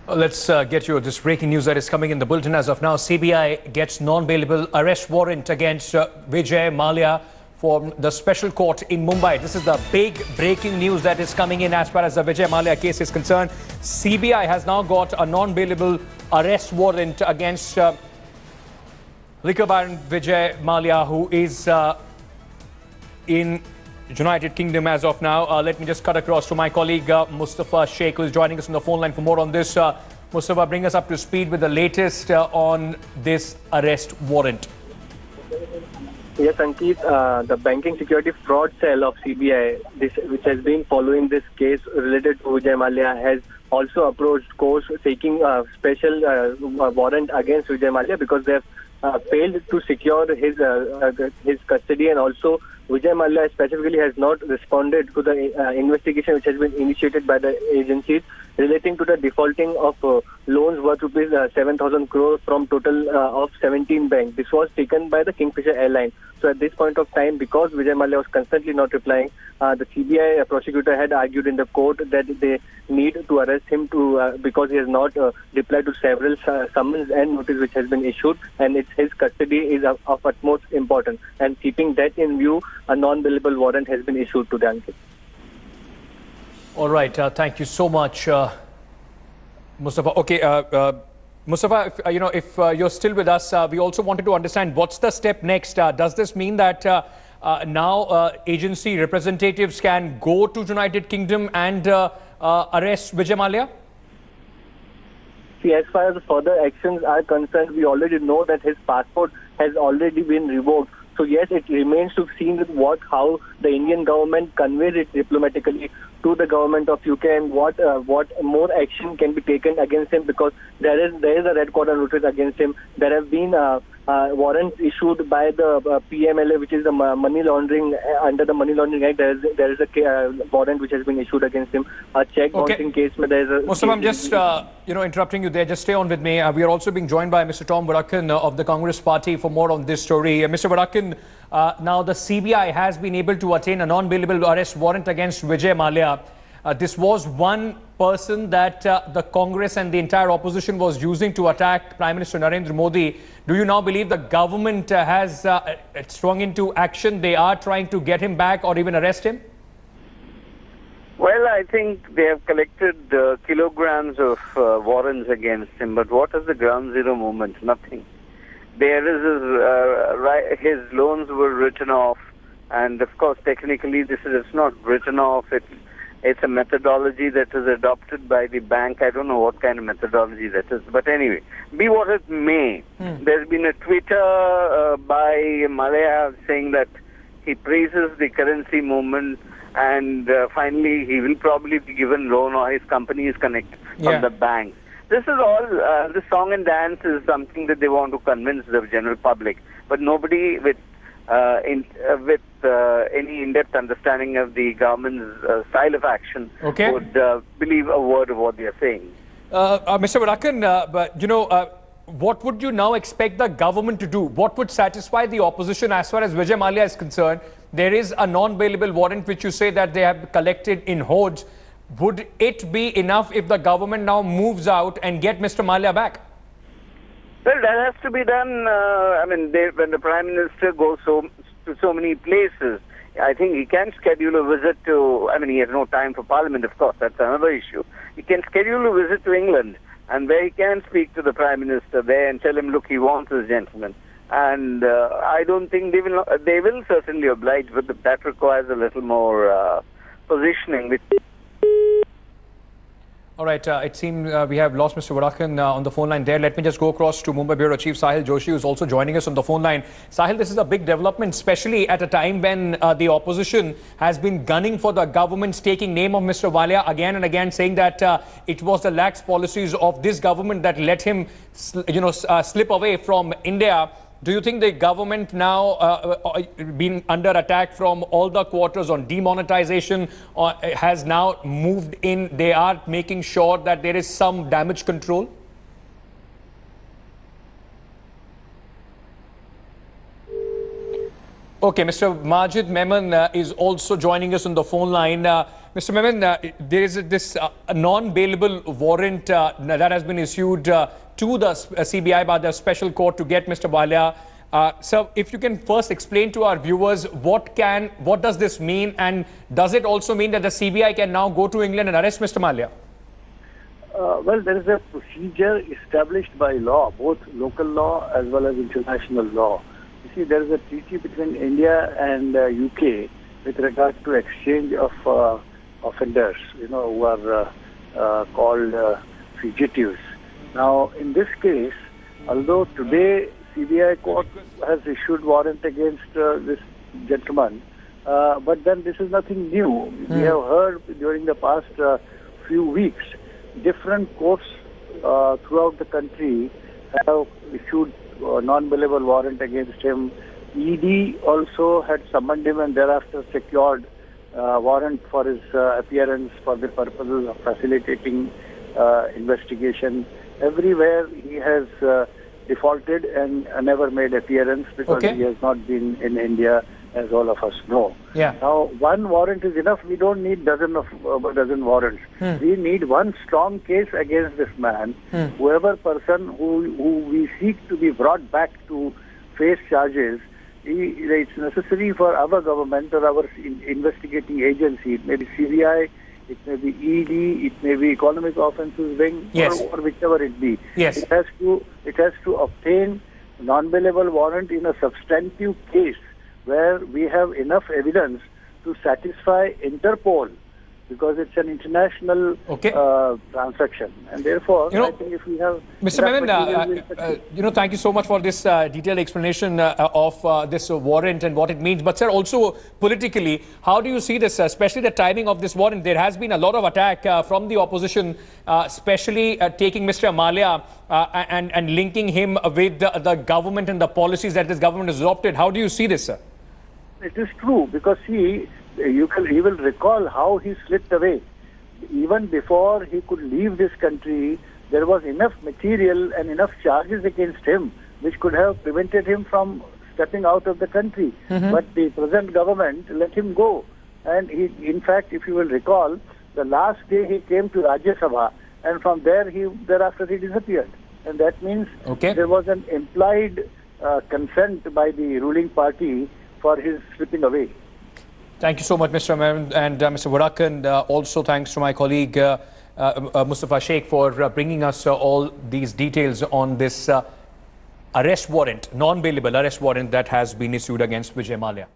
Let's get you this breaking news that is coming in the bulletin as of now. CBI gets non-bailable arrest warrant against Vijay Mallya from the special court in Mumbai. This is the big breaking news that is coming in as far as the Vijay Mallya case is concerned. CBI has now got a non-bailable arrest warrant against liquor baron Vijay Mallya, who is in United Kingdom as of now. Let me just cut across to my colleague Mustafa Sheikh, who is joining us on the phone line for more on this. Mustafa, bring us up to speed with the latest on this arrest warrant. Yes, Ankit, the Banking Security Fraud Cell of CBI, which has been following this case related to Vijay Mallya, has also approached courts seeking a special warrant against Vijay Mallya because they have failed to secure his custody, and also Vijay Mallya specifically has not responded to the investigation which has been initiated by the agencies relating to the defaulting of loans worth rupees 7,000 crores from total of 17 banks. This was taken by the Kingfisher Airline. So at this point of time, because Vijay Mallya was constantly not replying, the CBI prosecutor had argued in the court that they need to arrest him because he has not replied to several summons and notice which has been issued, and his custody is of utmost importance. And keeping that in view, a non-bailable warrant has been issued to the Ankit. All right, thank you so much, Mustafa. Okay, Mustafa, if you're still with us, we also wanted to understand what's the step next. Does this mean that now agency representatives can go to United Kingdom and arrest Vijay Mallya? See, as far as the further actions are concerned, we already know that his passport has already been revoked. So yes, it remains to be seen how the Indian government conveys it diplomatically to the government of UK, and what more action can be taken against him, because there is a red corner notice against him. There have been warrants issued by the PMLA, which is the money laundering under the Money Laundering Act. There is a warrant which has been issued against him. A check bouncing case. There is a Mustafa, I'm just interrupting you there. Just stay on with me. We are also being joined by Mr. Tom Varakan of the Congress Party for more on this story. Mr. Varakan, now the CBI has been able to attain a non-bailable arrest warrant against Vijay Mallya. This was one person that the Congress and the entire opposition was using to attack Prime Minister Narendra Modi. Do you now believe the government has sprung into action? They are trying to get him back or even arrest him? Well, I think they have collected kilograms of warrants against him. But what is the ground zero movement? Nothing. There is his loans were written off. And of course, technically, it's not written off. It's a methodology that is adopted by the bank. I don't know what kind of methodology that is. But anyway, be what it may. There's been a Twitter by Mallya saying that he praises the currency movement, and finally he will probably be given loan, or his company is connected from the bank. This is all, the song and dance is something that they want to convince the general public. But nobody with any in-depth understanding of the government's style of action would believe a word of what they are saying. Mr. Varakan, what would you now expect the government to do? What would satisfy the opposition as far as Vijay Mallya is concerned? There is a non-bailable warrant which you say that they have collected in hordes. Would it be enough if the government now moves out and get Mr. Mallya back? Well, that has to be done. When the Prime Minister goes to so many places, I think he can schedule a visit to, he has no time for Parliament, of course, that's another issue. He can schedule a visit to England, and where he can speak to the Prime Minister there and tell him, look, he wants this gentleman. And I don't think they will certainly oblige, but that requires a little more positioning. All right, it seems we have lost Mr. Varakan on the phone line there. Let me just go across to Mumbai Bureau Chief Sahil Joshi, who is also joining us on the phone line. Sahil, this is a big development, especially at a time when the opposition has been gunning for the government's taking name of Mr. Mallya again and again, saying that it was the lax policies of this government that let him, slip away from India. Do you think the government now been under attack from all the quarters on demonetization has now moved in? They are making sure that there is some damage control? Okay, Mr. Majid Memon is also joining us on the phone line. Mr. Memin, there is this non-bailable warrant that has been issued to the CBI by the special court to get Mr. Mallya. So, if you can first explain to our viewers what does this mean, and does it also mean that the CBI can now go to England and arrest Mr. Mallya? Well, there is a procedure established by law, both local law as well as international law. You see, there is a treaty between India and UK with regard to exchange of offenders, who are called fugitives. Now, in this case, although today CBI court has issued warrant against this gentleman, but then this is nothing new. We have heard during the past few weeks, different courts throughout the country have issued non-bailable warrant against him. ED also had summoned him and thereafter secured warrant for his appearance for the purposes of facilitating investigation. Everywhere he has defaulted and never made appearance because he has not been in India, as all of us know. Yeah. Now, one warrant is enough. We don't need dozen warrants. We need one strong case against this man. Whoever person who we seek to be brought back to face charges, it's necessary for our government or our investigating agency, it may be CBI, it may be ED, it may be Economic Offences Wing, or whichever it be. Yes. It has to obtain non-bailable warrant in a substantive case where we have enough evidence to satisfy Interpol, because it's an international transaction, and therefore I think if we have Mr. Memin, thank you so much for this detailed explanation of this warrant and what it means. But sir, also politically, how do you see this, especially the timing of this warrant? There has been a lot of attack from the opposition, especially taking Mr. Mallya and linking him with the government and the policies that this government has adopted. How do you see this, sir? It is true, because see, you will recall how he slipped away. Even before he could leave this country, there was enough material and enough charges against him which could have prevented him from stepping out of the country. But the present government let him go. And he, in fact, if you will recall, the last day he came to Rajya Sabha, and from there thereafter he disappeared. And that means there was an implied consent by the ruling party for his slipping away. Thank you so much, Mr. Arvind and Mr. Warrant, and also thanks to my colleague Mustafa Sheikh for bringing us all these details on this arrest warrant, non-bailable arrest warrant that has been issued against Vijay Mallya.